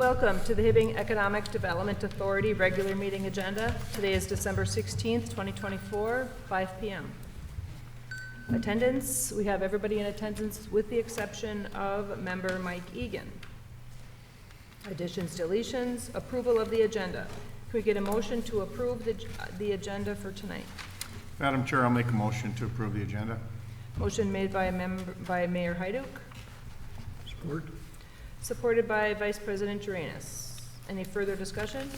Welcome to the Hibbing Economic Development Authority regular meeting agenda. Today is December 16th, 2024, 5 p.m. Attendance, we have everybody in attendance with the exception of member Mike Egan. Additions, deletions, approval of the agenda. Can we get a motion to approve the agenda for tonight? Madam Chair, I'll make a motion to approve the agenda. Motion made by Mayor Hyduk. Support. Supported by Vice President Uranus. Any further discussion?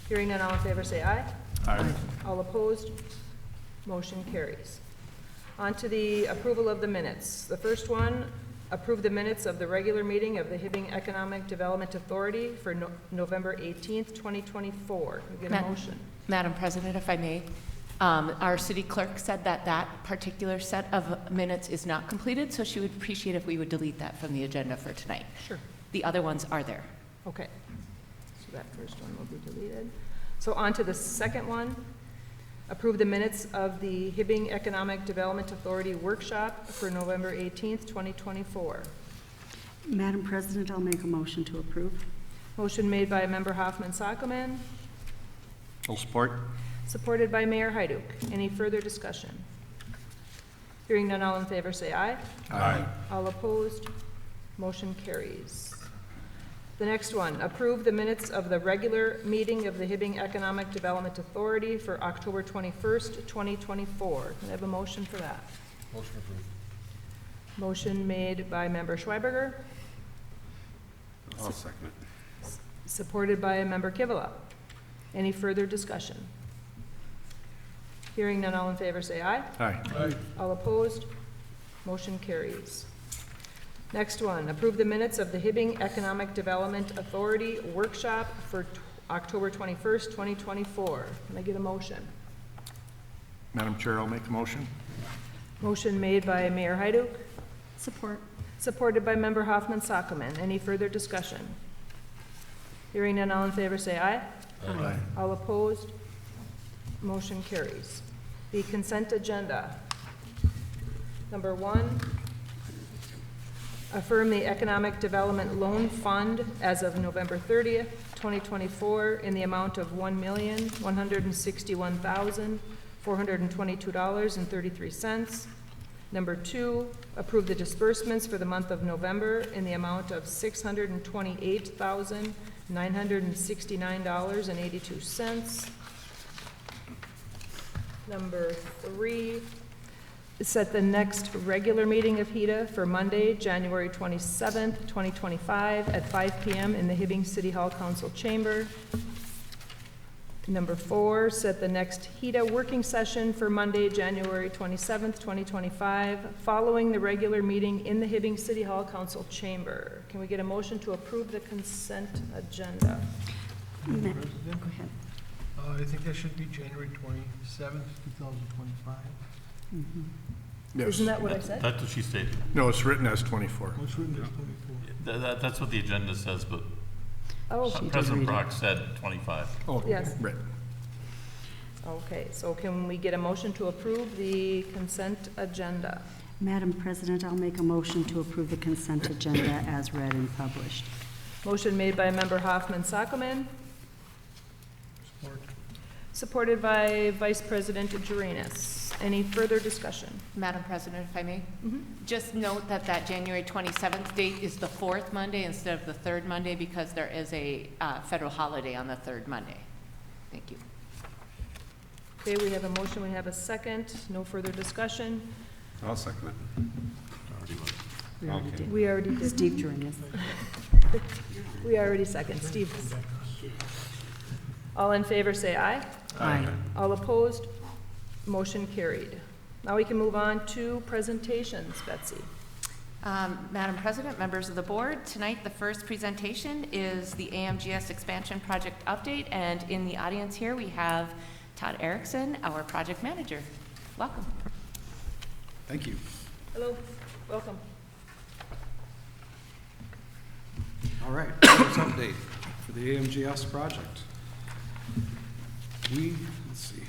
Hearing none, all in favor say aye. Aye. All opposed? Motion carries. On to the approval of the minutes. The first one, approve the minutes of the regular meeting of the Hibbing Economic Development Authority for November 18th, 2024. Can we get a motion? Madam President, if I may, our city clerk said that that particular set of minutes is not completed, so she would appreciate if we would delete that from the agenda for tonight. Sure. The other ones are there. Okay. So that first one will be deleted. So on to the second one. Approve the minutes of the Hibbing Economic Development Authority workshop for November 18th, 2024. Madam President, I'll make a motion to approve. Motion made by Member Hoffman-Sockman, I'll support. supported by Mayor Hyduk. Any further discussion? Hearing none, all in favor say aye. Aye. All opposed? Motion carries. The next one, approve the minutes of the regular meeting of the Hibbing Economic Development Authority for October 21st, 2024. Can I have a motion for that? Motion approved. Motion made by Member Schweiberger, I'll second it. supported by Member Kivela. Any further discussion? Hearing none, all in favor say aye. Aye. Aye. All opposed? Motion carries. Next one, approve the minutes of the Hibbing Economic Development Authority workshop for October 21st, 2024. Can I get a motion? Madam Chair, I'll make a motion. Motion made by Mayor Hyduk, Support. supported by Member Hoffman-Sockman. Any further discussion? Hearing none, all in favor say aye. Aye. All opposed? Motion carries. The consent agenda. Number one, affirm the Economic Development Loan Fund as of November 30th, 2024 in the amount of $1,161,422.33. Number two, approve the disbursements for the month of November in the amount of $628,969.82. Number three, set the next regular meeting of Heda for Monday, January 27th, 2025 at 5 p.m. in the Hibbing City Hall Council Chamber. Number four, set the next Heda working session for Monday, January 27th, 2025, following the regular meeting in the Hibbing City Hall Council Chamber. Can we get a motion to approve the consent agenda? Go President, ahead. I think that should be January 27th, 2025. Yes. Isn't that what I said? That's what she stated. No, it's written as 24. What's written as 24? That's what the agenda says, but Oh, President Brock said 25. Oh, Yes. right. okay. So can we get a motion to approve the consent agenda? Madam President, I'll make a motion to approve the consent agenda as read and published. Motion made by Member Hoffman-Sockman, Support. supported by Vice President Uranus. Any further discussion? Madam President, if I may, just note that that January 27th date is the fourth Monday instead of the third Monday because there is a federal holiday on the third Monday. Thank you. Okay, we have a motion, we have a second. No further discussion. I'll second it. We already did. We already did. Steve Uranus. We already second. Steve. All in favor say aye. Aye. All opposed? Motion carried. Now we can move on to presentations. Betsy. Madam President, members of the board, tonight the first presentation is the AMGS expansion project update, and in the audience here we have Todd Erickson, our project manager. Welcome. Thank you. Hello. Welcome. All right, first update for the AMGS project. Let's see here.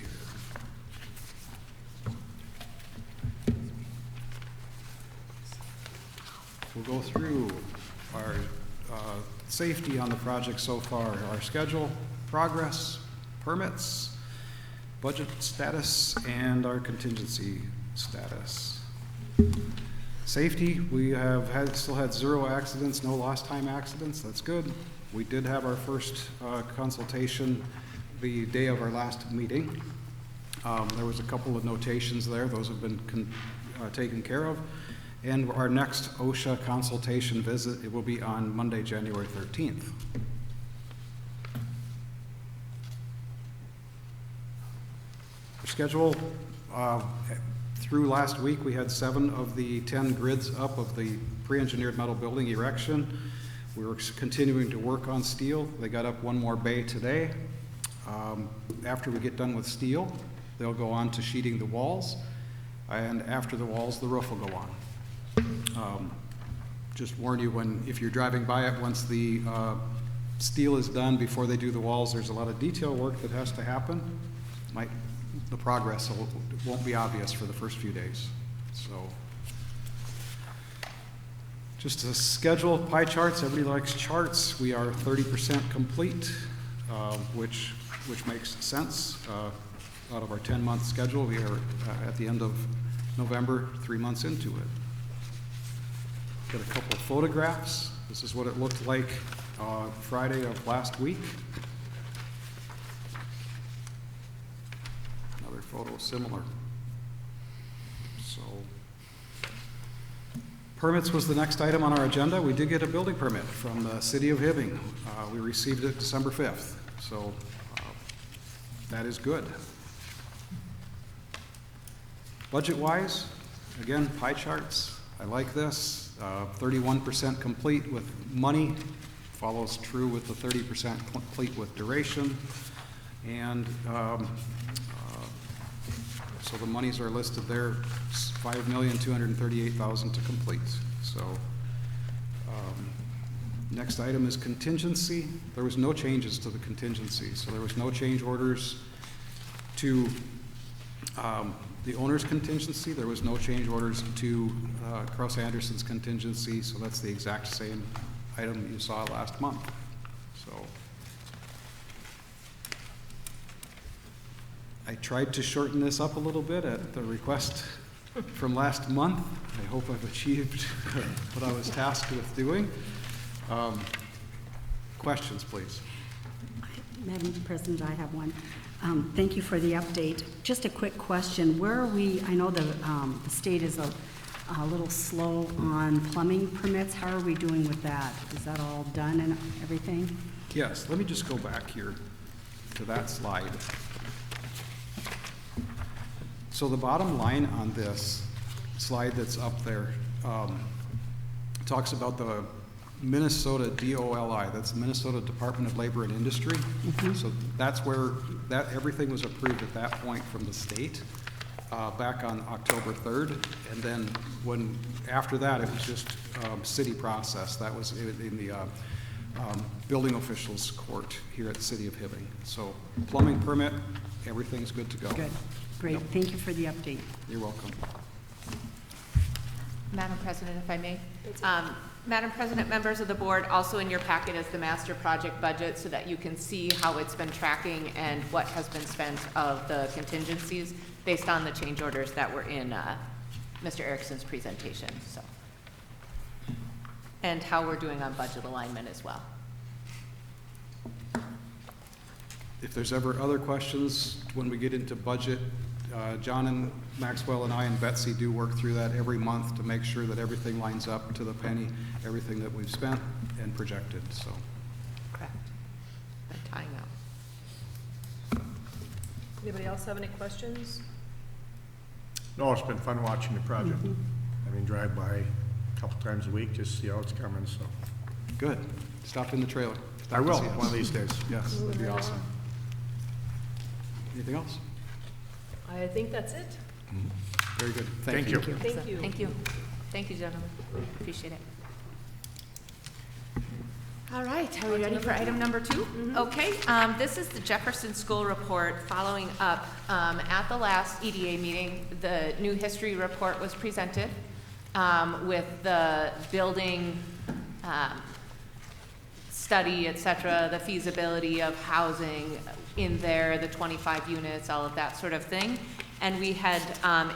We'll go through our safety on the project so far, our schedule, progress, permits, budget status, and our contingency status. Safety, we have still had 0 accidents, no lost time accidents. That's good. We did have our first consultation the day of our last meeting. There was a couple of notations there. Those have been taken care of. And our next OSHA consultation visit, it will be on Monday, January 13th. Schedule, through last week, we had 7 of the 10 grids up of the pre-engineered metal building erection. We were continuing to work on steel. They got up 1 more bay today. After we get done with steel, they'll go on to sheeting the walls, and after the walls, the roof will go on. Just warn you, if you're driving by it, once the steel is done, before they do the walls, there's a lot of detail work that has to happen. The progress won't be obvious for the first few days. So, just a schedule, pie charts. Everybody likes charts. We are 30% complete, which makes sense. Out of our 10-month schedule, we are at the end of November, 3 months into it. Got a couple of photographs. This is what it looked like Friday of last week. Another photo similar. So, permits was the next item on our agenda. We did get a building permit from the City of Hibbing. We received it December 5th, so that is good. Budget-wise, again, pie charts. I like this. 31% complete with money, follows true with the 30% complete with duration. And so the monies are listed there, $5,238,000 to complete. So next item is contingency. There was no changes to the contingency, so there was no change orders to the owner's contingency. There was no change orders to Cross Anderson's contingency, so that's the exact same item you saw last month. So I tried to shorten this up a little bit at the request from last month. I hope I've achieved what I was tasked with doing. Questions, please. Madam President, I have one. Thank you for the update. Just a quick question. Where are we? I know the state is a little slow on plumbing permits. How are we doing with that? Is that all done and everything? Yes, let me just go back here to that slide. So the bottom line on this slide that's up there talks about the Minnesota DOLI, that's Minnesota Department of Labor and Industry. So that's where everything was approved at that point from the state back on October 3rd. And then after that, it was just city process. That was in the building officials court here at the City of Hibbing. So plumbing permit, everything's good to go. Good. Great. Thank you for the update. You're welcome. Madam President, if I may. Madam President, members of the board, also in your packet is the master project budget so that you can see how it's been tracking and what has been spent of the contingencies based on the change orders that were in Mr. Erickson's presentation. So, and how we're doing on budget alignment as well. If there's ever other questions when we get into budget, John and Maxwell and I and Betsy do work through that every month to make sure that everything lines up to the penny, everything that we've spent and projected, so. Correct. I'm tying up. Anybody else have any questions? No, it's been fun watching the project. I mean, drive by a couple times a week, just see how it's coming, so. Good. Stop in the trailer. I will, Stop to see us. one of these days. Yes, that'd be awesome. Anything else? I think that's it. Very good. Thank you. Thank you. Thank you. Thank you, gentlemen. Appreciate it. All right, are we ready for item number 2? Okay, this is the Jefferson School Report following up. At the last EDA meeting, the new history report was presented with the building study, et cetera, the feasibility of housing in there, the 25 units, all of that sort of thing. And we had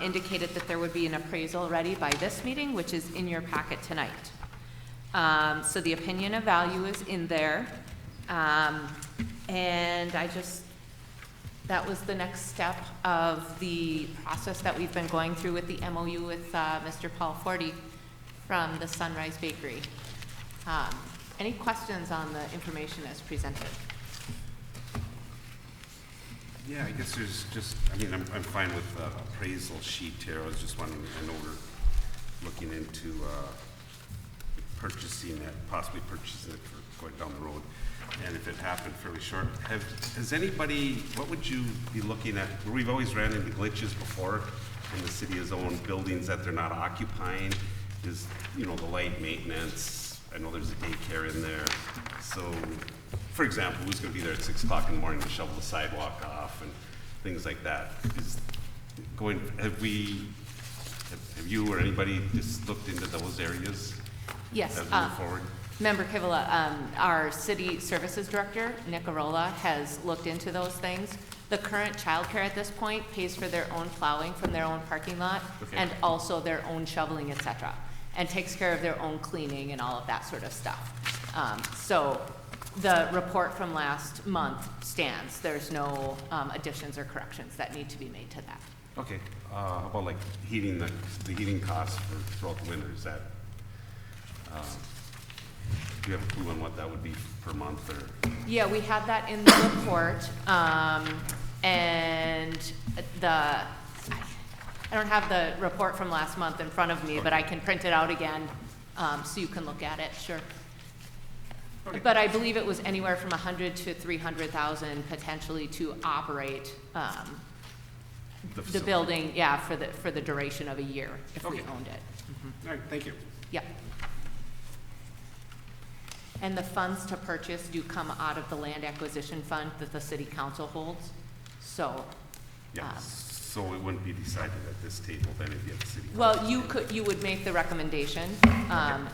indicated that there would be an appraisal ready by this meeting, which is in your packet tonight. So the opinion of value is in there. And that was the next step of the process that we've been going through with the MOU with Mr. Paul Forty from the Sunrise Bakery. Any questions on the information as presented? Yeah, I guess there's just, I'm fine with the appraisal sheet here. I was just wondering, I know we're looking into possibly purchasing it for going down the road. And if it happened fairly short, has anybody, what would you be looking at? We've always ran into glitches before in the city has owned buildings that they're not occupying. Is, the light maintenance. I know there's a daycare in there. So, for example, who's going to be there at 6 o'clock in the morning to shovel the sidewalk off and things like that? Have you or anybody just looked into those areas? Yes. As we move forward? Member Kivila, our city services director, Nick Arola, has looked into those things. The current childcare at this point pays for their own plowing from their own parking lot, Okay. and also their own shoveling, et cetera, and takes care of their own cleaning and all of that sort of stuff. So the report from last month stands. There's no additions or corrections that need to be made to that. Okay. How about like heating, the heating costs throughout the winter? Is that, do you have a clue on what that would be per month or? Yeah, we had that in the report, and I don't have the report from last month in front of me, but I can print it out again, so you can look at it, sure. Okay. But I believe it was anywhere from 100 to 300,000 potentially to operate, the facility? building, yeah, for the duration of a year, if we Okay. owned it. All right, thank you. Yep. And the funds to purchase do come out of the land acquisition fund that the city council holds. So, Yeah, so it wouldn't be decided at this table, then it'd be at the city. well, you would make the recommendation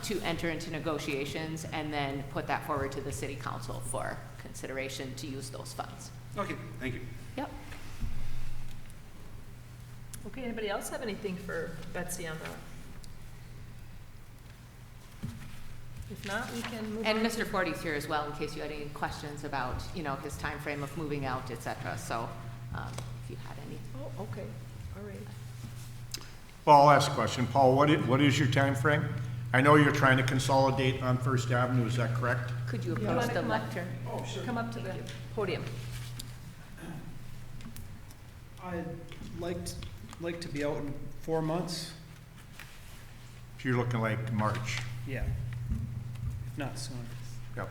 to enter into negotiations and then put that forward to the city council for consideration to use those funds. Okay, thank you. Yep. Okay, anybody else have anything for Betsy on that? If not, we can move on. And Mr. Forty's here as well in case you had any questions about, his time frame of moving out, et cetera. So, if you had any. Oh, okay, all right. Well, I'll ask a question. Paul, what is your time frame? I know you're trying to consolidate on First Avenue, is that correct? Could you You approach wanna the come up? lectern? Oh, sure. Come up to the podium. I'd like to be out in 4 months. If you're looking like March. Yeah. If not sooner. Yep.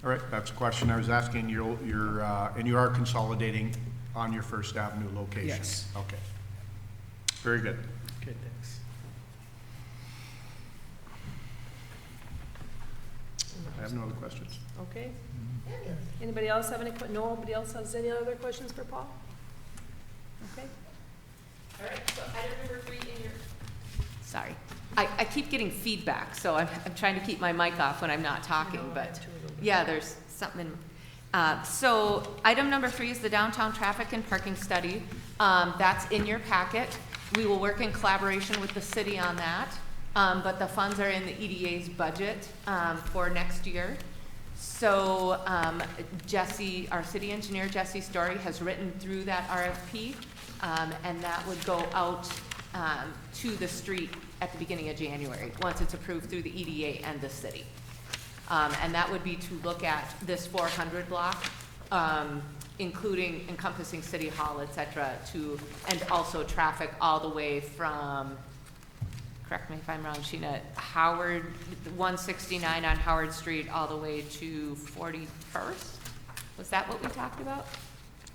All right, that's a question I was asking. And you are consolidating on your First Avenue location? Yes. Okay. Very good. Okay, thanks. I have no other questions. Okay. Anybody else have any, nobody else has any other questions for Paul? Okay. All right, so item number 3 in your. Sorry, I keep getting feedback, so I'm trying to keep my mic off when I'm not talking, No, I but have two of them. yeah, there's something. So item number 3 is the downtown traffic and parking study. That's in your packet. We will work in collaboration with the city on that, but the funds are in the EDA's budget for next year. So Jesse, our city engineer, Jesse Story, has written through that RFP, and that would go out to the street at the beginning of January, once it's approved through the EDA and the city. And that would be to look at this 400 block, encompassing City Hall, et cetera, and also traffic all the way from, correct me if I'm wrong, Sheena, Howard, 169 on Howard Street, all the way to 41st? Was that what we talked about?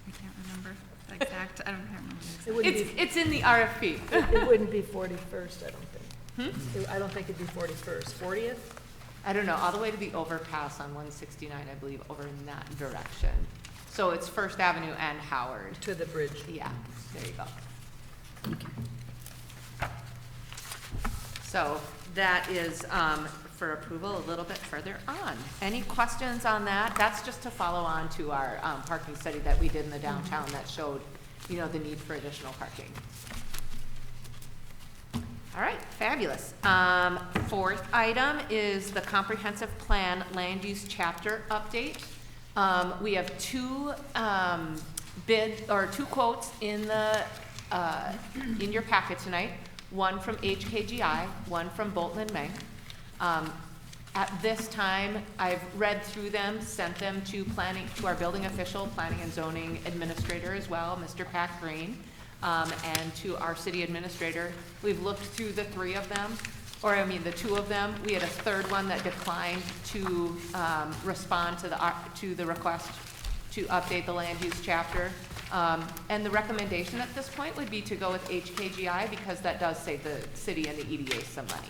I can't remember the exact, I don't remember. It wouldn't be, It's in the RFP. it wouldn't be 41st, I don't think. I don't think it'd be 41st. 40th? I don't know, all the way to the overpass on 169, I believe, over in that direction. So it's First Avenue and Howard. To the bridge. Yeah, there you go. So that is for approval a little bit further on. Any questions on that? That's just to follow on to our parking study that we did in the downtown that showed, you know, the need for additional parking. All right, fabulous. Fourth item is the comprehensive plan land use chapter update. We have two two quotes in the in your packet tonight. One from HKGI, one from Bolton and Mank. At this time, I've read through them, sent them to our building official, planning and zoning administrator as well, Mr. Pat Green, and to our city administrator. We've looked through the three of them, the two of them. We had a third one that declined to respond to the request to update the land use chapter. And the recommendation at this point would be to go with HKGI because that does save the city and the EDA some money.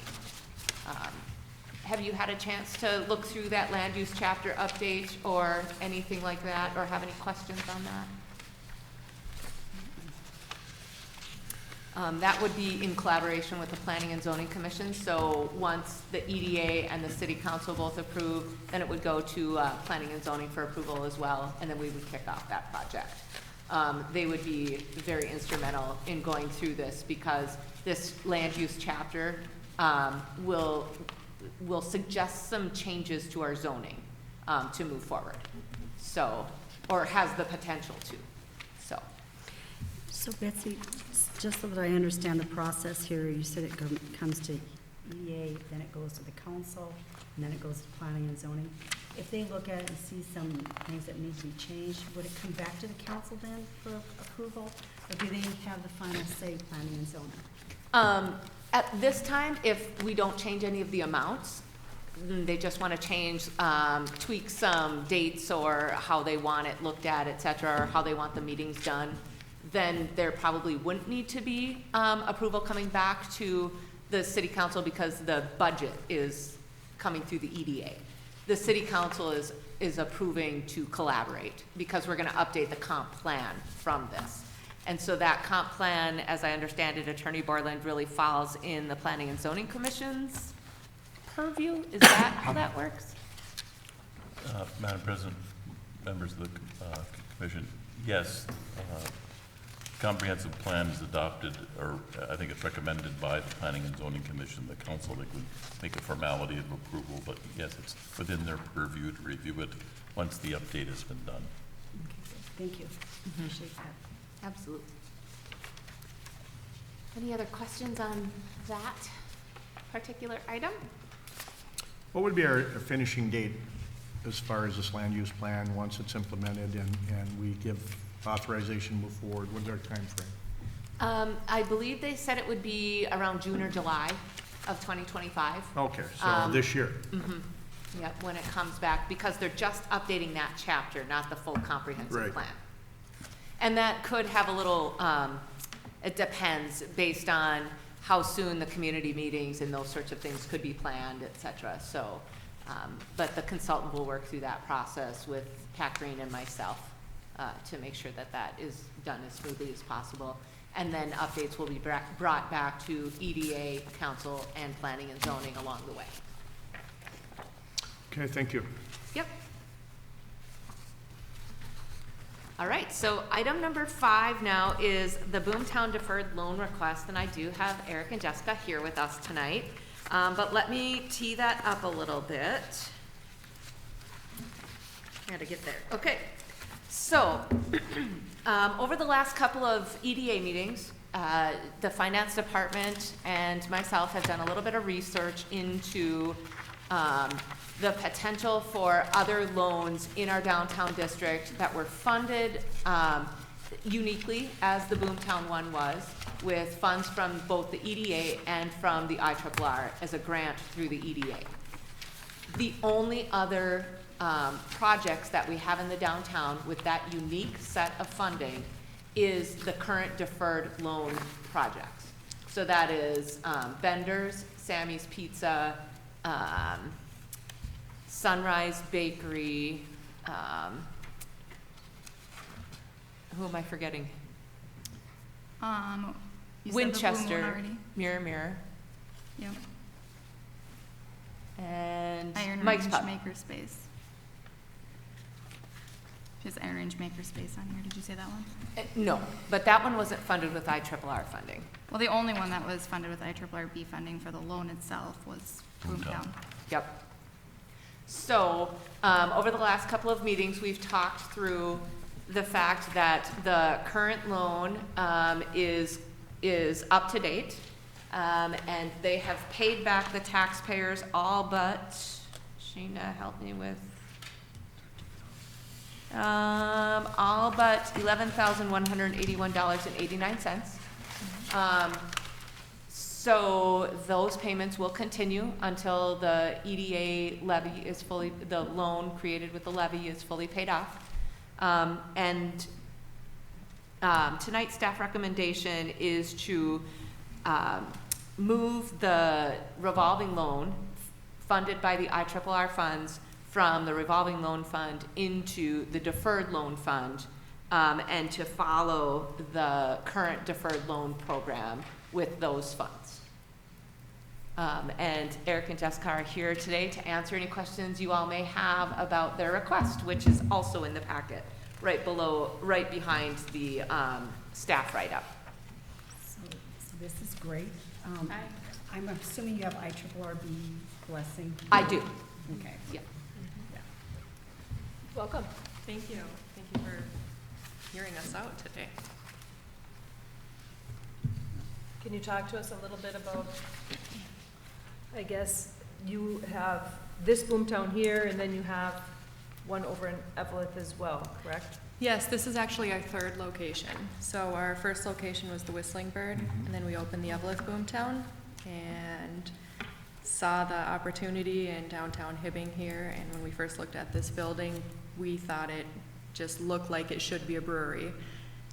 Have you had a chance to look through that land use chapter update or anything like that, or have any questions on that? That would be in collaboration with the Planning and Zoning Commission. So once the EDA and the City Council both approve, then it would go to Planning and Zoning for approval as well, and then we would kick off that project. They would be very instrumental in going through this because this land use chapter will suggest some changes to our zoning to move forward. So, or has the potential to, so. So Betsy, just so that I understand the process here, you said it comes to EDA, then it goes to the council, and then it goes to planning and zoning. If they look at it and see some things that need to be changed, would it come back to the council then for approval? Or do they have the final say, planning and zoning? At this time, if we don't change any of the amounts, they just want to change, tweak some dates or how they want it looked at, et cetera, or how they want the meetings done, then there probably wouldn't need to be approval coming back to the city council because the budget is coming through the EDA. The city council is approving to collaborate because we're going to update the comp plan from this. And so that comp plan, as I understand it, Attorney Borland, really falls in the Planning and Zoning Commission's purview. Is that how that works? Madam President, members of the commission, yes, comprehensive plan is adopted, or I think it's recommended by the Planning and Zoning Commission. The council, they would make a formality of approval, but yes, it's within their purview to review it once the update has been done. Thank you. Appreciate that. Absolutely. Any other questions on that particular item? What would be our finishing date as far as this land use plan, once it's implemented and we give authorization to move forward? What's our timeframe? I believe they said it would be around June or July of 2025. Okay, so this year. Yep, when it comes back, because they're just updating that chapter, not the full comprehensive Right. plan. And that could have a little, it depends based on how soon the community meetings and those sorts of things could be planned, et cetera. So, but the consultant will work through that process with Pat Green and myself to make sure that that is done as smoothly as possible. And then updates will be brought back to EDA, council, and planning and zoning along the way. Okay, thank you. Yep. All right, so item number 5 now is the Boomtown deferred loan request, and I do have Eric and Jessica here with us tonight. But let me tee that up a little bit. Gotta get there. Okay, so over the last couple of EDA meetings, the finance department and myself have done a little bit of research into the potential for other loans in our downtown district that were funded uniquely, as the Boomtown one was, with funds from both the EDA and from the IRRR as a grant through the EDA. The only other projects that we have in the downtown with that unique set of funding is the current deferred loan projects. So that is Bender's, Sammy's Pizza, Sunrise Bakery, who am I forgetting? You said the blue one Winchester, already. Mirror Mirror. Yep. And Iron Mike's Range Pub. Makerspace. Just Iron Range Makerspace on here. Did you say that one? No, but that one wasn't funded with IRRR funding. Well, the only one that was funded with IRRB funding for the loan itself was Boomtown. Yep. So, over the last couple of meetings, we've talked through the fact that the current loan is up to date, and they have paid back the taxpayers all but, Sheena, help me with, all but $11,181.89. So those payments will continue until the EDA levy is fully, the loan created with the levy is fully paid off. Tonight's staff recommendation is to move the revolving loan funded by the IRRR funds from the revolving loan fund into the deferred loan fund, and to follow the current deferred loan program with those funds. And Eric and Jessica are here today to answer any questions you all may have about their request, which is also in the packet, right behind the staff write-up. So this is great. I'm assuming you have IRRB blessing? I do. Okay. Yeah. Welcome. Thank you. Thank you for hearing us out today. Can you talk to us a little bit about, I guess, you have this Boomtown here, and then you have one over in Evelyn as well, correct? Yes, this is actually our third location. So our first location was the Whistling Bird, and then we opened the Evelyn Boomtown and saw the opportunity in downtown Hibbing here. And when we first looked at this building, we thought it just looked like it should be a brewery.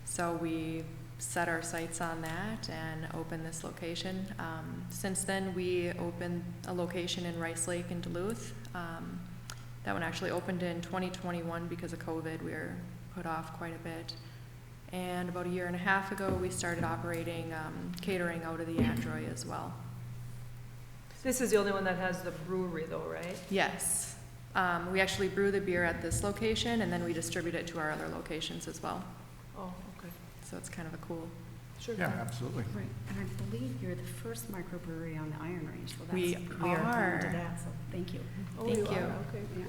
So we set our sights on that and opened this location. Since then, we opened a location in Rice Lake in Duluth. That one actually opened in 2021 because of COVID. We were put off quite a bit. And about a year and a half ago, we started operating catering out of the Android as well. This is the only one that has the brewery though, right? Yes. We actually brew the beer at this location, and then we distribute it to our other locations as well. Oh, okay. So it's kind of a cool. Sure. Yeah, absolutely. Right, and I believe you're the first microbrewery on the Iron Range, so that's, We are proud to are. that, so thank you. Oh, Thank are? you. Okay. Yeah.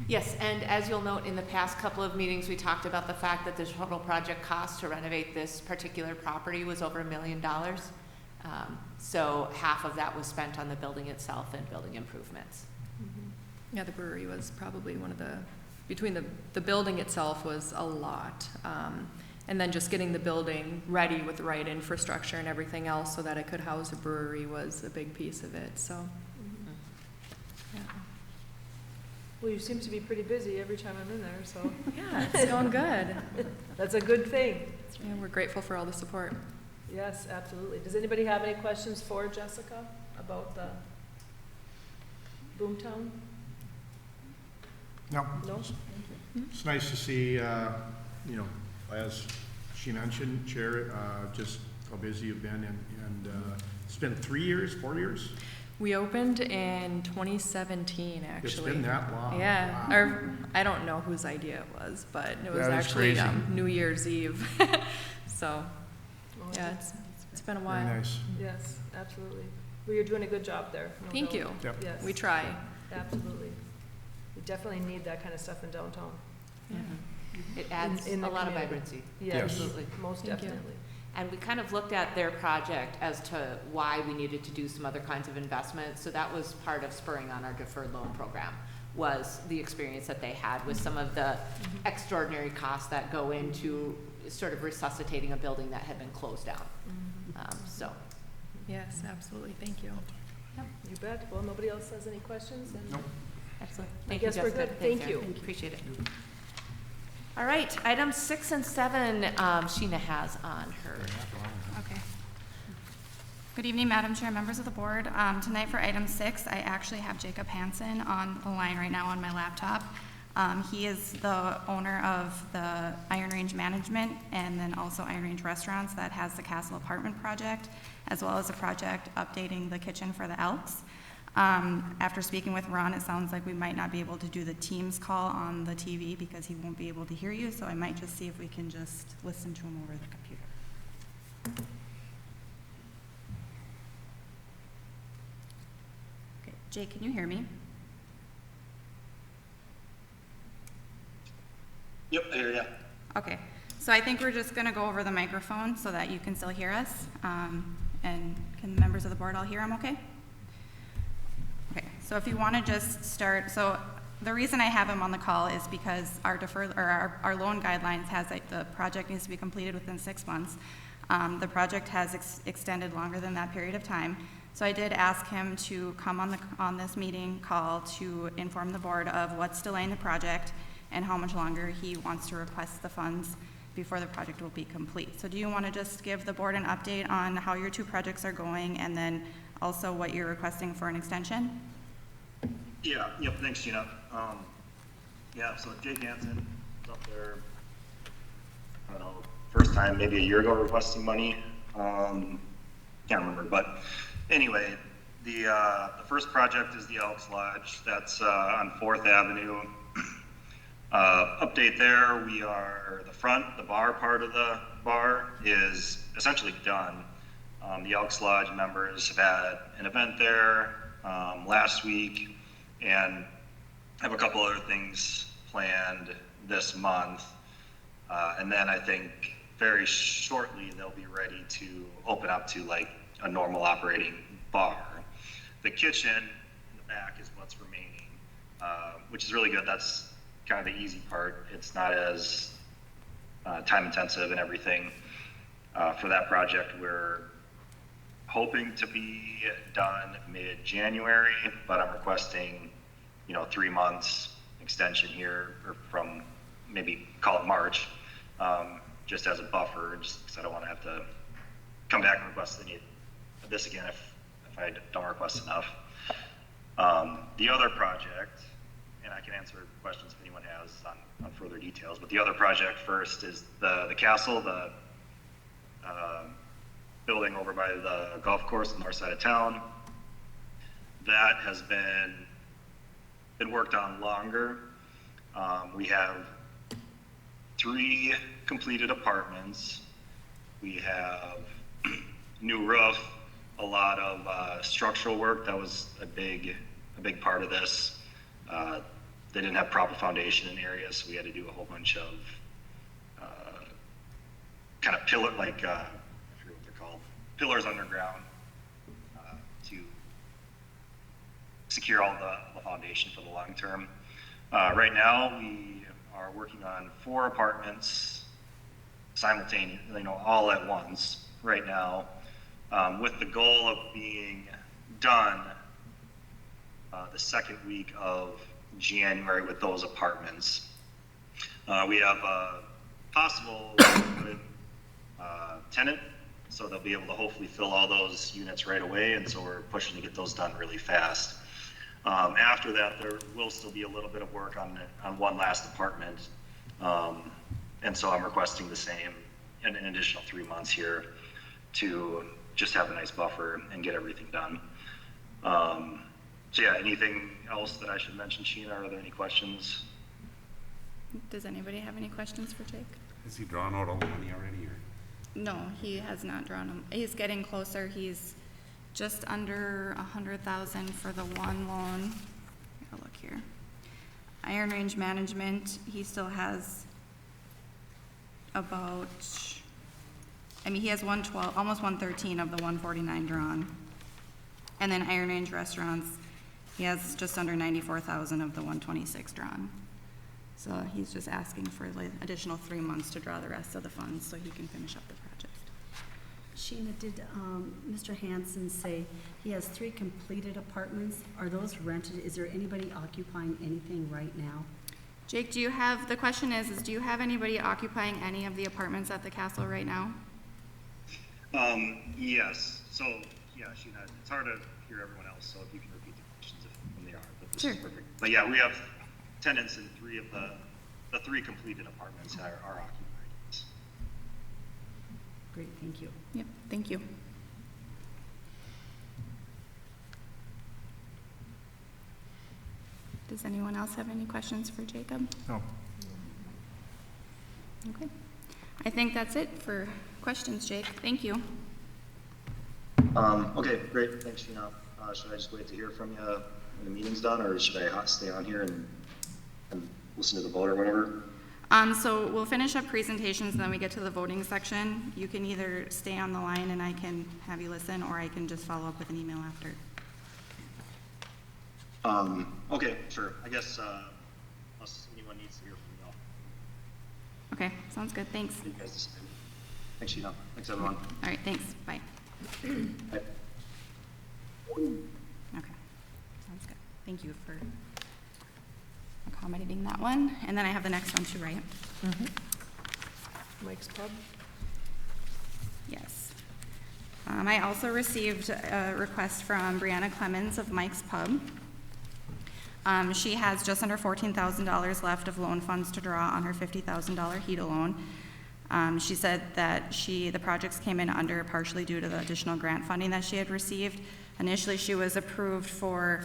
Yes, and as you'll note, in the past couple of meetings, we talked about the fact that the total project cost to renovate this particular property was over $1 million. So half of that was spent on the building itself and building improvements. Yeah, the brewery was probably one of the, between the building itself was a lot. And then just getting the building ready with the right infrastructure and everything else so that it could house a brewery was a big piece of it, so. Yeah, Well, you seem to be pretty busy every time I'm in there, so yeah, it's going good. that's a good thing. Yeah, we're grateful for all the support. Yes, absolutely. Does anybody have any questions for Jessica about the Boomtown? No, No? it's nice to see, as she mentioned, Chair, just how busy you've been, and it's been 3 years, 4 years? We opened in 2017, actually. It's been that long? Yeah, Wow. or I don't know whose idea it was, but it was That is actually crazy. New Year's Eve. So, Oh, yeah, it's been a while. Very nice. Yes, absolutely. Well, you're doing a good job there. no Thank doubt. you. Yep. Yes. We try. Absolutely. We definitely need that kind of stuff in downtown. Yeah. It adds In a the lot of community. vibrancy. Yes, Absolutely. most Thank you. definitely. And we kind of looked at their project as to why we needed to do some other kinds of investments. So that was part of spurring on our deferred loan program, was the experience that they had with some of the extraordinary costs that go into sort of resuscitating a building that had been closed down. So, Yes, absolutely. Thank you. You bet. Well, nobody else has any questions? then- Nope. excellent. I Thank you, guess we're Jessica. good. Thanks, Thank you. Erin. Appreciate it. All right, items 6 and 7, Sheena has on her. Okay. Good evening, Madam Chair, members of the board. Tonight for item 6, I actually have Jacob Hansen on the line right now on my laptop. He is the owner of the Iron Range Management and then also Iron Range Restaurants that has the Castle Apartment project, as well as a project updating the kitchen for the Elks. After speaking with Ron, it sounds like we might not be able to do the Teams call on the TV because he won't be able to hear you, so I might just see if we can just listen to him over the computer. Okay, Jake, can you hear me? Yep, I hear ya. Okay, so I think we're just gonna go over the microphone so that you can still hear us. And can the members of the board all hear him okay? Okay, so if you wanna just start, so the reason I have him on the call is because our our loan guidelines has like the project needs to be completed within 6 months. The project has extended longer than that period of time. So I did ask him to come on this meeting call to inform the board of what's delaying the project and how much longer he wants to request the funds before the project will be complete. So do you want to just give the board an update on how your two projects are going and then also what you're requesting for an extension? Yeah, yep, thanks, Gina. Yeah, so Jake Hansen was up there, I don't know, first time maybe a year ago requesting money. Can't remember, but anyway, the first project is the Elks Lodge. That's on 4th Avenue. Update there, we are, the bar part of the bar is essentially done. The Elks Lodge members have had an event there last week and have a couple other things planned this month. And then I think very shortly they'll be ready to open up to like a normal operating bar. The kitchen in the back is what's remaining, which is really good. That's kind of the easy part. It's not as time intensive and everything. For that project, we're hoping to be done mid-January, but I'm requesting, 3 months extension here, or from maybe call it March, just as a buffer, just because I don't want to have to come back and request this again if I don't request enough. The other project, and I can answer questions if anyone has on further details, but the other project first is the castle, the building over by the golf course on the north side of town. That has been worked on longer. We have 3 completed apartments. We have new roof, a lot of structural work. That was a big part of this. They didn't have proper foundation in areas, so we had to do a whole bunch of kind of pillar, I forget what they're called, pillars underground to secure all the foundation for the long term. Right now, we are working on 4 apartments simultaneously, all at once right now, with the goal of being done the second week of January with those apartments. We have a possible tenant, so they'll be able to hopefully fill all those units right away, and so we're pushing to get those done really fast. After that, there will still be a little bit of work on one last apartment, and so I'm requesting the same, an additional 3 months here to just have a nice buffer and get everything done. So yeah, anything else that I should mention, Sheena? Are there any questions? Does anybody have any questions for Jake? Has he drawn out all the money already, or? No, he has not drawn them. He's getting closer. He's just under 100,000 for the one loan. I'll look here. Iron Range Management, he still has about, he has 112, almost 113 of the 149 drawn. And then Iron Range Restaurants, he has just under 94,000 of the 126 drawn. So he's just asking for like additional 3 months to draw the rest of the funds so he can finish up the project. Sheena, did Mr. Hansen say he has 3 completed apartments? Are those rented? Is there anybody occupying anything right now? Jake, the question is do you have anybody occupying any of the apartments at the castle right now? Yes. So, yeah, Sheena, it's hard to hear everyone else, so if you can repeat the questions when they are, but this is perfect. But yeah, we have tenants in 3 of the 3 completed apartments are occupied. Great, thank you. Yep, thank you. Does anyone else have any questions for Jacob? No. Okay. I think that's it for questions, Jake. Thank you. Okay, great, thanks, Sheena. Should I just wait to hear from you when the meeting's done, or should I stay on here and listen to the vote or whatever? So we'll finish up presentations and then we get to the voting section. You can either stay on the line and I can have you listen, or I can just follow up with an email after. Okay, sure. I guess, unless anyone needs to hear from me, I'll Okay, sounds good. Thanks. let you guys decide. Thanks, Sheena. Thanks, everyone. All right, thanks. Bye. Bye. Okay, sounds good. Thank you for accommodating that one. And then I have the next one too, right? Mike's Pub? Yes. I also received a request from Brianna Clemens of Mike's Pub. She has just under $14,000 left of loan funds to draw on her $50,000 HEDA loan. She said that the projects came in under partially due to the additional grant funding that she had received. Initially, she was approved for,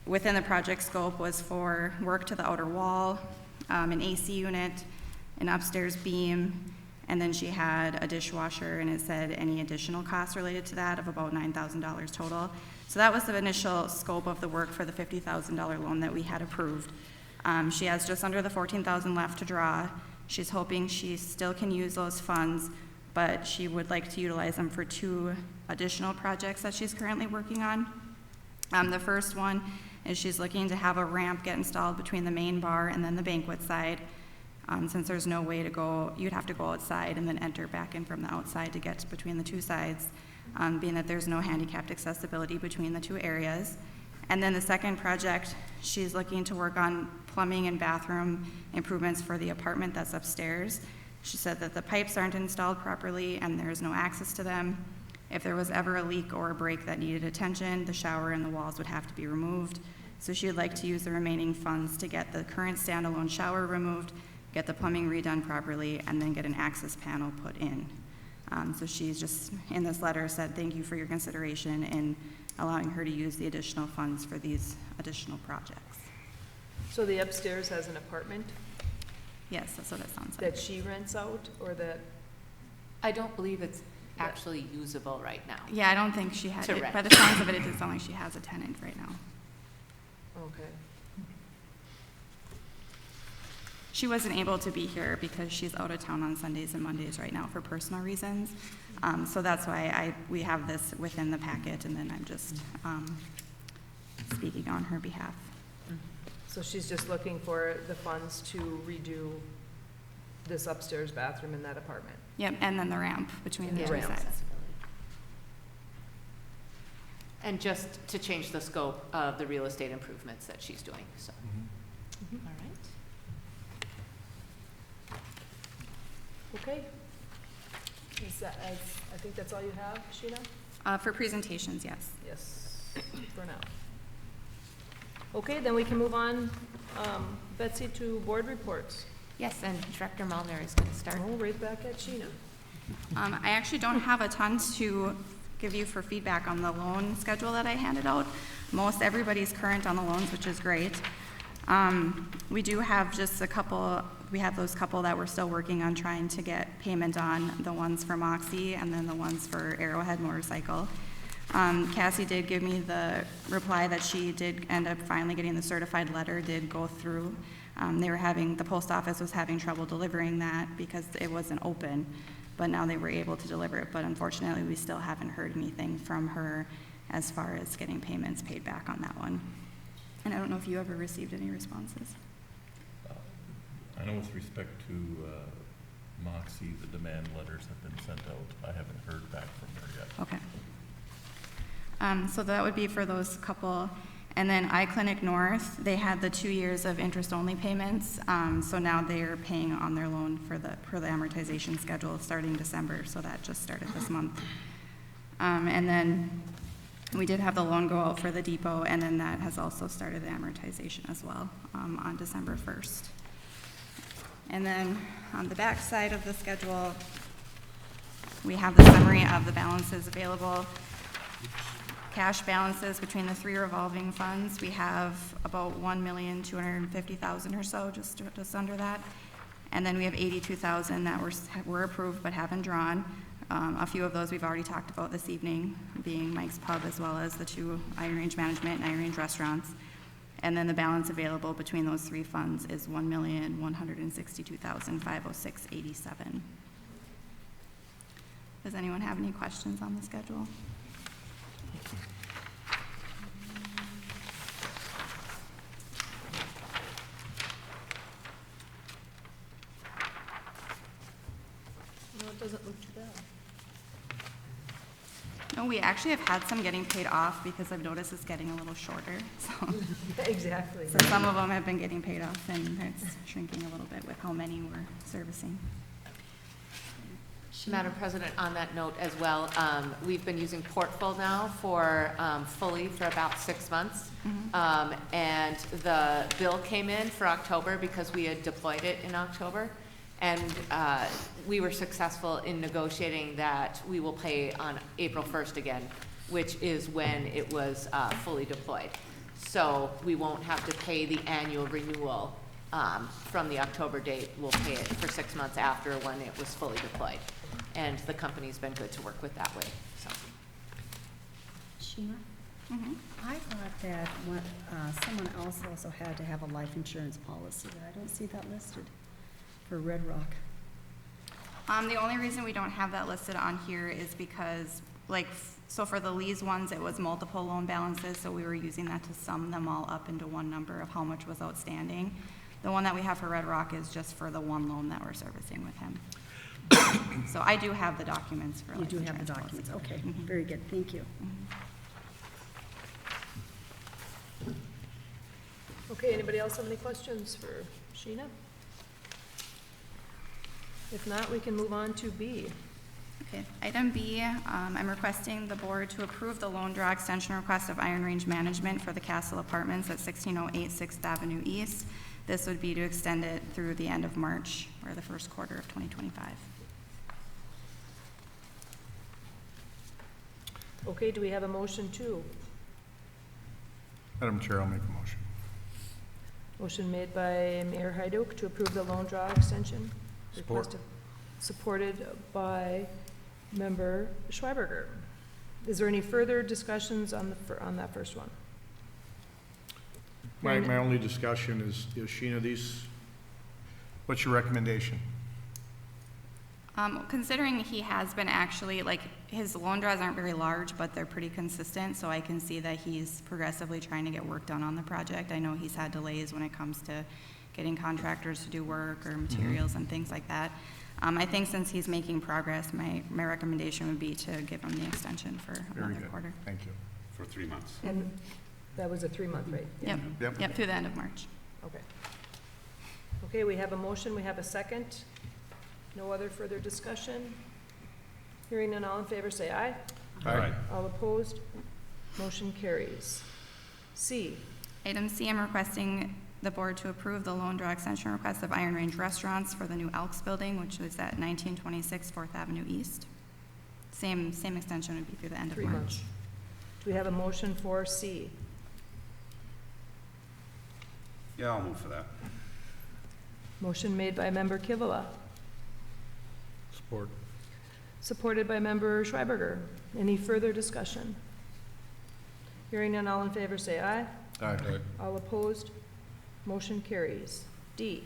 within the project scope, was for work to the outer wall, an AC unit, an upstairs beam, and then she had a dishwasher, and it said any additional costs related to that of about $9,000 total. So that was the initial scope of the work for the $50,000 loan that we had approved. She has just under the $14,000 left to draw. She's hoping she still can use those funds, but she would like to utilize them for 2 additional projects that she's currently working on. The first one is she's looking to have a ramp get installed between the main bar and then the banquet side. Since there's no way to go, you'd have to go outside and then enter back in from the outside to get between the 2 sides, being that there's no handicapped accessibility between the 2 areas. And then the second project, she's looking to work on plumbing and bathroom improvements for the apartment that's upstairs. She said that the pipes aren't installed properly and there's no access to them. If there was ever a leak or a break that needed attention, the shower and the walls would have to be removed. So she would like to use the remaining funds to get the current standalone shower removed, get the plumbing redone properly, and then get an access panel put in. So she's just, in this letter, said thank you for your consideration in allowing her to use the additional funds for these additional projects. So the upstairs has an apartment Yes, that's what it sounds like. that she rents out, or that, I don't believe it's actually usable right now. Yeah, I don't think she had, To it, rent. by the sounds of it, it does sound like she has a tenant right now. okay. She wasn't able to be here because she's out of town on Sundays and Mondays right now for personal reasons. So that's why we have this within the packet, and then I'm just speaking on her behalf. So she's just looking for the funds to redo this upstairs bathroom in that apartment? Yep, and then the ramp between the Yeah. two Ramp. sides. And just to change the scope of the real estate improvements that she's doing, so. All right. Okay. Is that, I think that's all you have, Sheena? For presentations, yes. Yes, for now. Okay, then we can move on, Betsy, to board reports. Yes, and Director Mulner is going to start. Oh, right back at Sheena. I actually don't have a ton to give you for feedback on the loan schedule that I handed out. Most everybody's current on the loans, which is great. We do have just a couple, we have those couple that we're still working on trying to get payment on, the ones for Moxie and then the ones for Arrowhead Motorcycle. Cassie did give me the reply that she did end up finally getting the certified letter, did go through. The post office was having trouble delivering that because it wasn't open, but now they were able to deliver it. But unfortunately, we still haven't heard anything from her as far as getting payments paid back on that one. And I don't know if you ever received any responses. I know with respect to Moxie, the demand letters have been sent out. I haven't heard back from her yet. Okay. So that would be for those couple. And then iClinic North, they had the 2 years of interest-only payments. So now they are paying on their loan for the amortization schedule starting December. So that just started this month. And then we did have the loan go out for the depot, and then that has also started the amortization as well on December 1st. And then on the back side of the schedule, we have the summary of the balances available. cash balances between the 3 revolving funds. We have about $1,250,000 or so, just under that. And then we have $82,000 that were approved but haven't drawn. A few of those we've already talked about this evening, being Mike's Pub as well as the 2 Iron Range Management and Iron Range Restaurants. And then the balance available between those 3 funds is $1,162,506.87. Does anyone have any questions on the schedule? No, it doesn't look too bad. No, we actually have had some getting paid off because I've noticed it's getting a little shorter. So, Exactly. so some of them have been getting paid off and it's shrinking a little bit with how many we're servicing. Madam President, on that note as well, we've been using Portful now for fully for about 6 months. And the bill came in for October because we had deployed it in October. And we were successful in negotiating that we will pay on April 1st again, which is when it was fully deployed. So we won't have to pay the annual renewal from the October date. We'll pay it for 6 months after when it was fully deployed. And the company's been good to work with that way, so. Sheena? I thought that someone else also had to have a life insurance policy, but I don't see that listed for Red Rock. The only reason we don't have that listed on here is because, so for the Lee's ones, it was multiple loan balances, so we were using that to sum them all up into one number of how much was outstanding. The one that we have for Red Rock is just for the one loan that we're servicing with him. So I do have the documents for You life do have the insurance documents, policy. okay, very good, thank you. Okay, anybody else have any questions for Sheena? If not, we can move on to B. Okay, item B, I'm requesting the board to approve the loan draw extension request of Iron Range Management for the Castle Apartments at 1608 6th Avenue East. This would be to extend it through the end of March or the first quarter of 2025. Okay, do we have a motion to? Madam Chair, I'll make a motion. Motion made by Mayor Hyduk to approve the loan draw extension. Support. Requested- Supported by Member Schweiberger. Is there any further discussions on that first one? My only discussion is Sheena, what's your recommendation? Considering he has been actually, his loan draws aren't very large, but they're pretty consistent, so I can see that he's progressively trying to get work done on the project. I know he's had delays when it comes to getting contractors to do work or materials and things like that. I think since he's making progress, my recommendation would be to give him the extension for Very another good. quarter. Thank you. For 3 months. And that was a 3-month, right? Yeah. Yep, through the end of March. Okay. Okay, we have a motion, we have a second. No other further discussion? Hearing none, all in favor say aye. Aye. All opposed? Motion carries. C, Item C, I'm requesting the board to approve the loan draw extension request of Iron Range Restaurants for the new Elks Building, which is at 1926 4th Avenue East. Same extension would be through the end of 3 March. months. Do we have a motion for C? Yeah, I'll move for that. Motion made by Member Kivala, Support. supported by Member Schweiberger. Any further discussion? Hearing none, all in favor say aye. Aye. All opposed? Motion carries. D,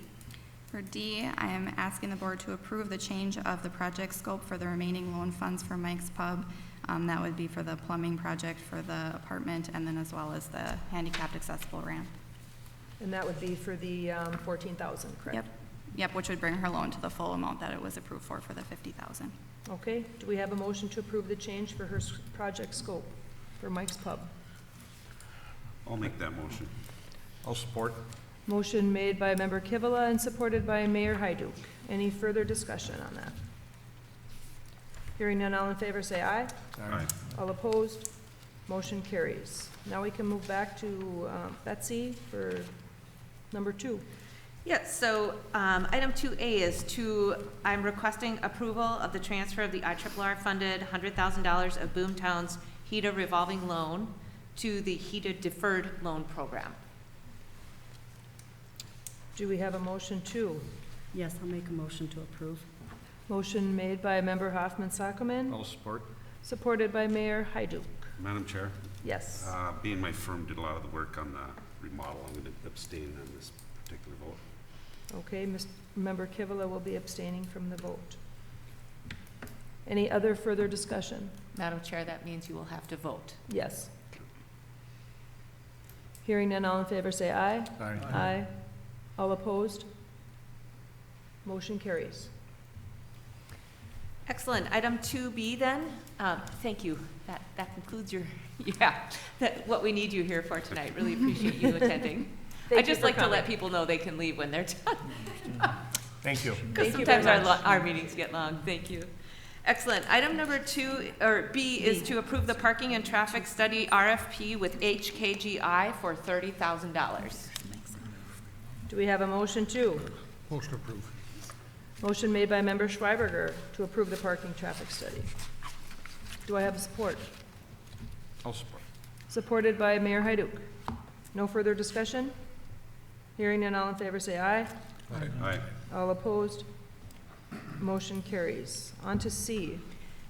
For D, I am asking the board to approve the change of the project scope for the remaining loan funds for Mike's Pub. That would be for the plumbing project for the apartment and then as well as the handicapped accessible ramp. and that would be for the 14,000, correct? Yep, which would bring her loan to the full amount that it was approved for the 50,000. Okay, do we have a motion to approve the change for her project scope for Mike's Pub? I'll make that motion. I'll support. Motion made by Member Kivala and supported by Mayor Hyduk. Any further discussion on that? Hearing none, all in favor say aye. Aye. All opposed? Motion carries. Now we can move back to Betsy for number 2. Yes, so item 2A is I'm requesting approval of the transfer of the IRRR funded $100,000 of Boomtown's Heda revolving loan to the Heda deferred loan program. Do we have a motion to? Yes, I'll make a motion to approve. Motion made by Member Hoffman Sockman, I'll support. supported by Mayor Hyduk. Madam Chair, Yes. being my firm did a lot of the work on the remodel, I'm going to abstain on this particular vote. Okay, Member Kivela will be abstaining from the vote. Any other further discussion? Madam Chair, that means you will have to vote. Yes. Hearing none, all in favor say aye. Aye. Aye. All opposed? Motion carries. Excellent. Item 2B then, thank you. That concludes your, what we need you here for tonight. Really appreciate you attending. Thank I you just for like to let coming. people know they can leave when they're done. Thank you. Because Thank you very sometimes much. our meetings get long. Thank you. Excellent. Item number B is to approve the parking and traffic study RFP with HKGI for $30,000. Do we have a motion to? Motion approved. Motion made by Member Schreiberger to approve the parking traffic study. Do I have support? I'll support. Supported by Mayor Hyduk. No further discussion? Hearing none, all in favor say aye. Aye. All opposed? Motion carries. On to C.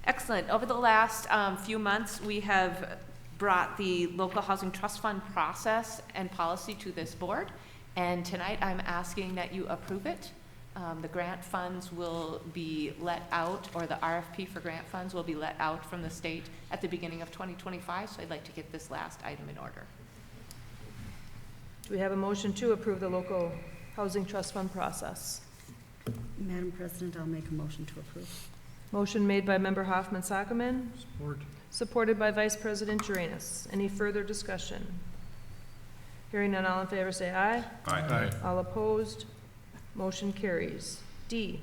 Excellent. Over the last few months, we have brought the local housing trust fund process and policy to this board. And tonight, I'm asking that you approve it. The grant funds will be let out, or the RFP for grant funds will be let out from the state at the beginning of 2025. So I'd like to get this last item in order. Do we have a motion to approve the local housing trust fund process? Madam President, I'll make a motion to approve. Motion made by Member Hoffman Sockman, Support. supported by Vice President Duranus. Any further discussion? Hearing none, all in favor say aye. Aye. All opposed? Motion carries. D.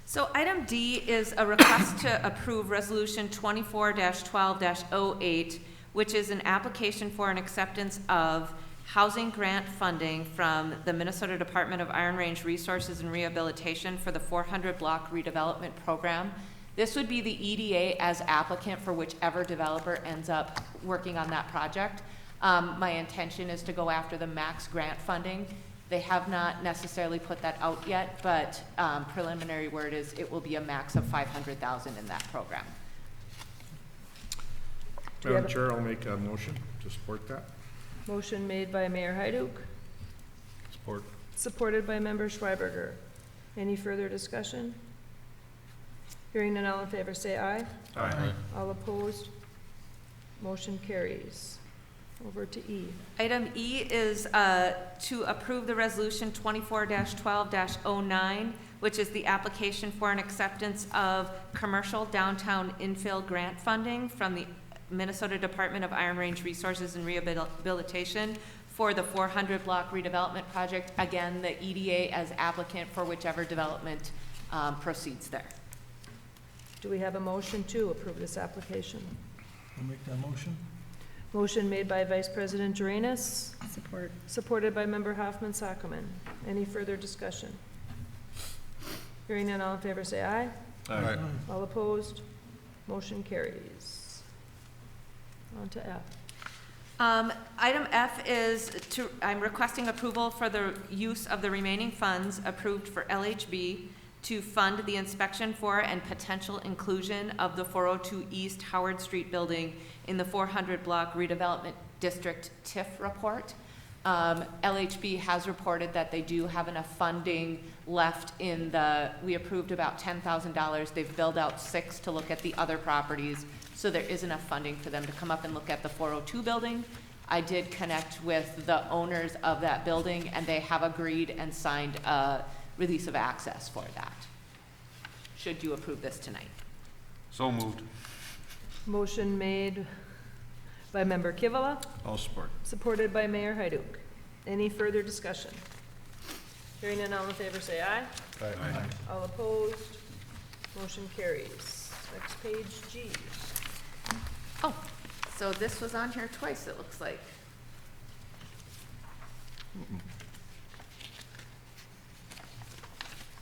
So item D is a request to approve Resolution 24-12-08, which is an application for an acceptance of housing grant funding from the Minnesota Department of Iron Range Resources and Rehabilitation for the 400 block redevelopment program. This would be the EDA as applicant for whichever developer ends up working on that project. My intention is to go after the max grant funding. They have not necessarily put that out yet, but preliminary word is it will be a max of $500,000 in that program. we have Madam a- Chair, I'll make a motion to support that. Motion made by Mayor Hyduk, Support. supported by Member Schreiberger. Any further discussion? Hearing none, all in favor say aye. Aye. All opposed? Motion carries. Over to E. Item E is to approve the resolution 24-12-09, which is the application for an acceptance of commercial downtown infill grant funding from the Minnesota Department of Iron Range Resources and Rehabilitation for the 400 block redevelopment project. Again, the EDA as applicant for whichever development proceeds there. Do we have a motion to approve this application? I'll make that motion. Motion made by Vice President Duranus, Support. supported by Member Hoffman Sockman. Any further discussion? Hearing none, all in favor say aye. Aye. All opposed? Motion carries. On to F. Item F is I'm requesting approval for the use of the remaining funds approved for LHB to fund the inspection for and potential inclusion of the 402 East Howard Street building in the 400 block redevelopment district TIF report. LHB has reported that they do have enough funding left we approved about $10,000. They've billed out $6,000 to look at the other properties. So there is enough funding for them to come up and look at the 402 building. I did connect with the owners of that building, and they have agreed and signed a release of access for that, should you approve this tonight. So moved. Motion made by Member Kivela, I'll support. supported by Mayor Hyduk. Any further discussion? Hearing none, all in favor say aye. Aye. All opposed? Motion carries. Next page, G. Oh, so this was on here twice, it looks like.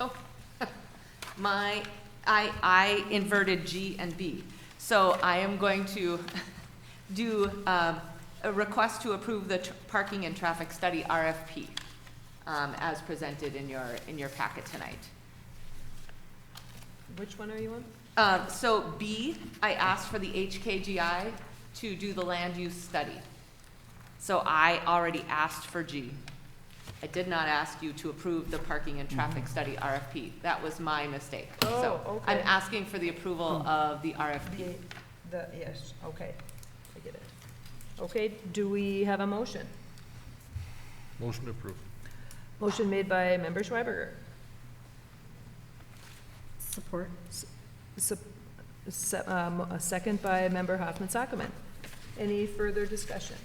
Oh, I inverted G and B. So I am going to do a request to approve the parking and traffic study RFP as presented in your packet tonight. Which one are you on? So B, I asked for the HKGI to do the land use study. So I already asked for G. I did not ask you to approve the parking and traffic study RFP. That was my mistake. So Oh, I'm okay. asking for the approval of the RFP. Yes, okay, I get it. Okay, do we have a motion? Motion approved. Motion made by Member Schreiber. Support? A second by Member Hoffman Sockman. Any further discussion?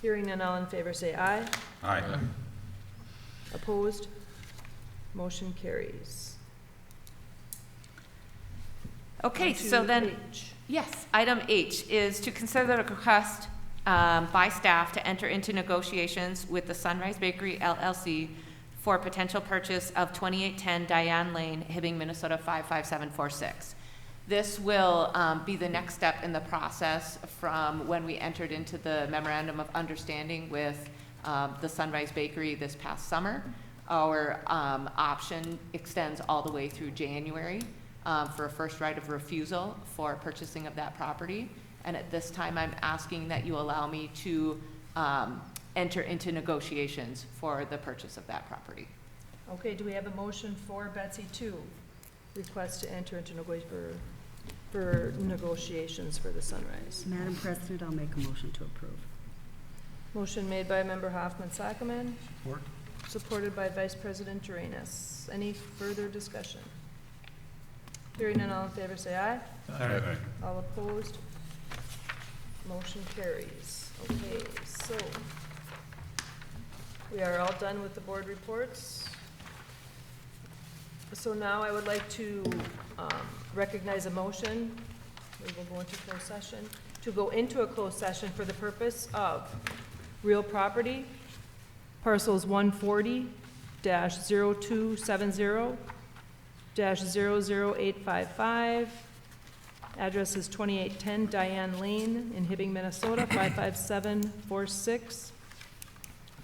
Hearing none, all in favor say aye. Aye. Opposed? Motion carries. Okay, On to so then, H. yes, item H is to consider the request by staff to enter into negotiations with the Sunrise Bakery LLC for potential purchase of 2810 Diane Lane, Hibbing, Minnesota 55746. This will be the next step in the process from when we entered into the memorandum of understanding with the Sunrise Bakery this past summer. Our option extends all the way through January for a first right of refusal for purchasing of that property. And at this time, I'm asking that you allow me to enter into negotiations for the purchase of that property. Okay, do we have a motion for Betsy 2? Request to enter into for negotiations for the Sunrise. Madam President, I'll make a motion to approve. Motion made by Member Hoffman Sockman, Support. supported by Vice President Durenas. Any further discussion? Hearing none, all in favor say aye. Aye. All opposed? Motion carries. Okay, so we are all done with the board reports. So now I would like to recognize a motion. We will go into closed session. To go into a closed session for the purpose of real property, parcels 140-0270-00855. Address is 2810 Diane Lane in Hibbing, Minnesota, 55746.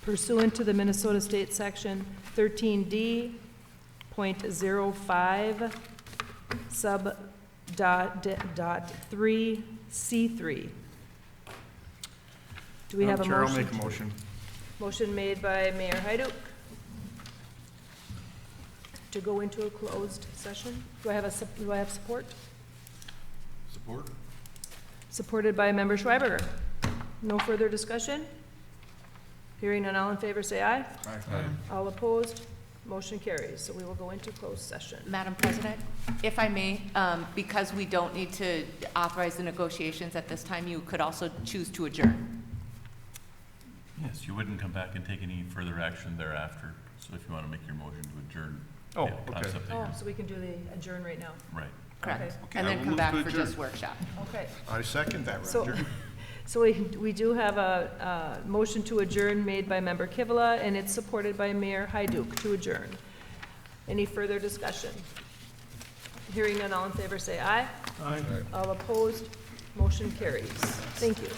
Pursuant to the Minnesota State Section 13D.05 sub dot 3C3. Do we have a Chair, I'll motion? make a motion. Motion made by Mayor Hyduk to go into a closed session. Do I have support? Support. Supported by Member Schreiber. No further discussion? Hearing none, all in favor say aye. Aye. All opposed? Motion carries. So we will go into closed session. Madam President, if I may, because we don't need to authorize the negotiations at this time, you could also choose to adjourn. Yes, you wouldn't come back and take any further action thereafter. So if you want to make your motion to adjourn. Oh, yeah, okay. concept Oh, here. so we can do the adjourn right now. Right. Correct. Okay, And I then will come move back to for adjourn. just workshop. Okay. I second that, So, Roger. so we do have a motion to adjourn made by Member Kivela, and it's supported by Mayor Hyduk to adjourn. Any further discussion? Hearing none, all in favor say aye. Aye. All opposed? Motion carries. Thank you.